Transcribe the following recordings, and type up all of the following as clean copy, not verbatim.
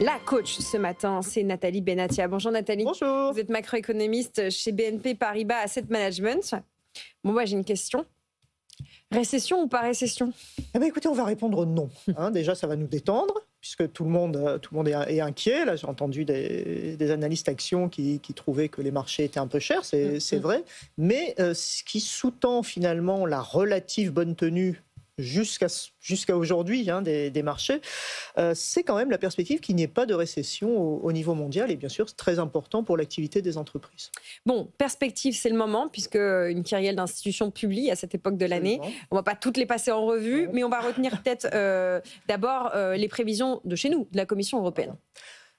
La coach ce matin, c'est Nathalie Benatia. Bonjour Nathalie. Bonjour. Vous êtes macroéconomiste chez BNP Paribas Asset Management. Bon, j'ai une question. Récession ou pas récession? Écoutez, on va répondre non. Déjà, ça va nous détendre, puisque tout le monde est inquiet. Là, j'ai entendu des analystes actions qui trouvaient que les marchés étaient un peu chers, c'est vrai. Mais ce qui sous-tend finalement la relative bonne tenue jusqu'à aujourd'hui des marchés, c'est quand même la perspective qu'il n'y ait pas de récession au niveau mondial. Et bien sûr, c'est très important pour l'activité des entreprises. Bon, perspective, c'est le moment, puisque une kyrielle d'institutions publie à cette époque de l'année. On ne va pas toutes les passer en revue, mais on va retenir peut-être d'abord les prévisions de chez nous, de la Commission européenne.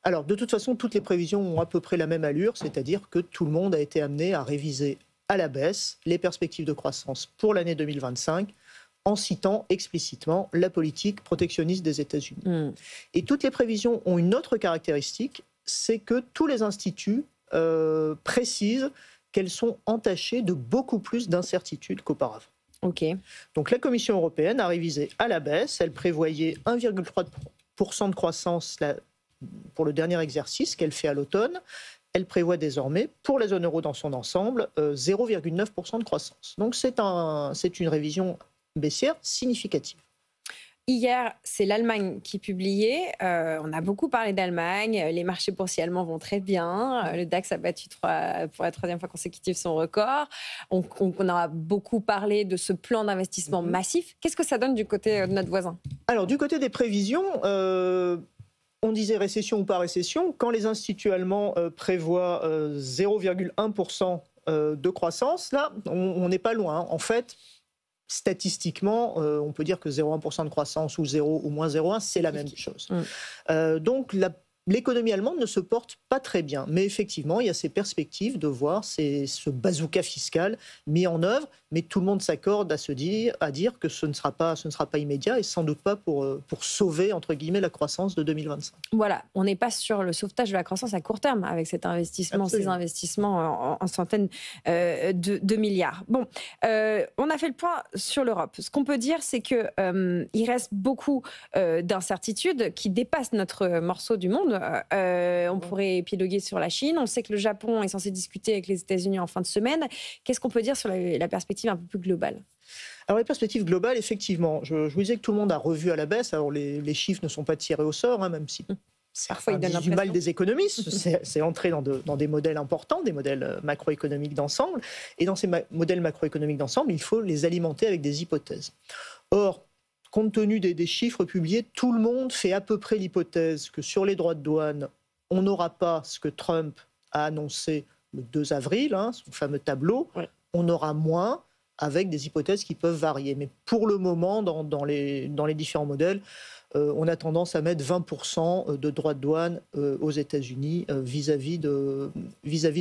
Alors, de toute façon, toutes les prévisions ont à peu près la même allure, c'est-à-dire que tout le monde a été amené à réviser à la baisse les perspectives de croissance pour l'année 2025, en citant explicitement la politique protectionniste des États-Unis. Et toutes les prévisions ont une autre caractéristique, c'est que tous les instituts précisent qu'elles sont entachées de beaucoup plus d'incertitudes qu'auparavant. Donc la Commission européenne a révisé à la baisse, elle prévoyait 1,3% de croissance pour le dernier exercice qu'elle fait à l'automne. Elle prévoit désormais, pour la zone euro dans son ensemble, 0,9% de croissance. Donc c'est une révision baissière significative. Hier, c'est l'Allemagne qui publiait. On a beaucoup parlé d'Allemagne. Les marchés boursiers allemands vont très bien. Le DAX a battu pour la troisième fois consécutive son record. On a beaucoup parlé de ce plan d'investissement massif. Qu'est-ce que ça donne du côté de notre voisin? Alors, du côté des prévisions, on disait récession ou pas récession. Quand les instituts allemands prévoient 0,1% de croissance, là, on n'est pas loin. En fait, statistiquement, on peut dire que 0,1% de croissance ou 0 ou moins 0,1, c'est la même chose. Donc l'économie allemande ne se porte pas très bien. Mais effectivement, il y a ces perspectives de voir ce bazooka fiscal mis en œuvre, mais tout le monde s'accorde à dire que ce ne sera pas immédiat et sans doute pas pour sauver, entre guillemets, la croissance de 2025. Voilà, on n'est pas sur le sauvetage de la croissance à court terme avec cet investissement, ces investissements en centaines de milliards. Bon, on a fait le point sur l'Europe. Ce qu'on peut dire, c'est qu'il reste beaucoup d'incertitudes qui dépassent notre morceau du monde. On pourrait épiloguer sur la Chine. On sait que le Japon est censé discuter avec les États-Unis en fin de semaine. Qu'est-ce qu'on peut dire sur la perspective un peu plus globale? Alors les perspectives globales, effectivement, je vous disais que tout le monde a revu à la baisse. Alors les chiffres ne sont pas tirés au sort, même si parfois ils donnent du mal des économistes. C'est entré dans des modèles importants, des modèles macroéconomiques d'ensemble. Et dans ces modèles macroéconomiques d'ensemble, il faut les alimenter avec des hypothèses. Or, compte tenu des chiffres publiés, tout le monde fait à peu près l'hypothèse que sur les droits de douane, on n'aura pas ce que Trump a annoncé le 2 avril, son fameux tableau. On aura moins, avec des hypothèses qui peuvent varier. Mais pour le moment, dans les différents modèles, on a tendance à mettre 20% de droits de douane aux États-Unis vis-à-vis de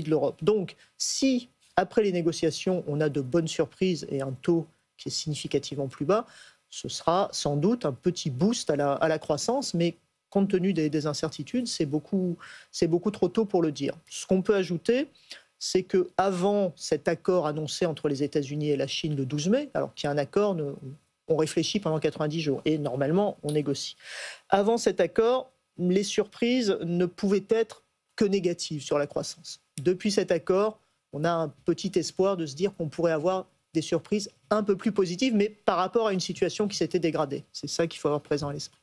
l'Europe. Donc, si, après les négociations, on a de bonnes surprises et un taux qui est significativement plus bas, ce sera sans doute un petit boost à la croissance, mais compte tenu des incertitudes, c'est beaucoup trop tôt pour le dire. Ce qu'on peut ajouter, c'est qu'avant cet accord annoncé entre les États-Unis et la Chine le 12 mai, alors qu'il y a un accord, on réfléchit pendant 90 jours et normalement on négocie. Avant cet accord, les surprises ne pouvaient être que négatives sur la croissance. Depuis cet accord, on a un petit espoir de se dire qu'on pourrait avoir des surprises un peu plus positives, mais par rapport à une situation qui s'était dégradée. C'est ça qu'il faut avoir présent à l'esprit.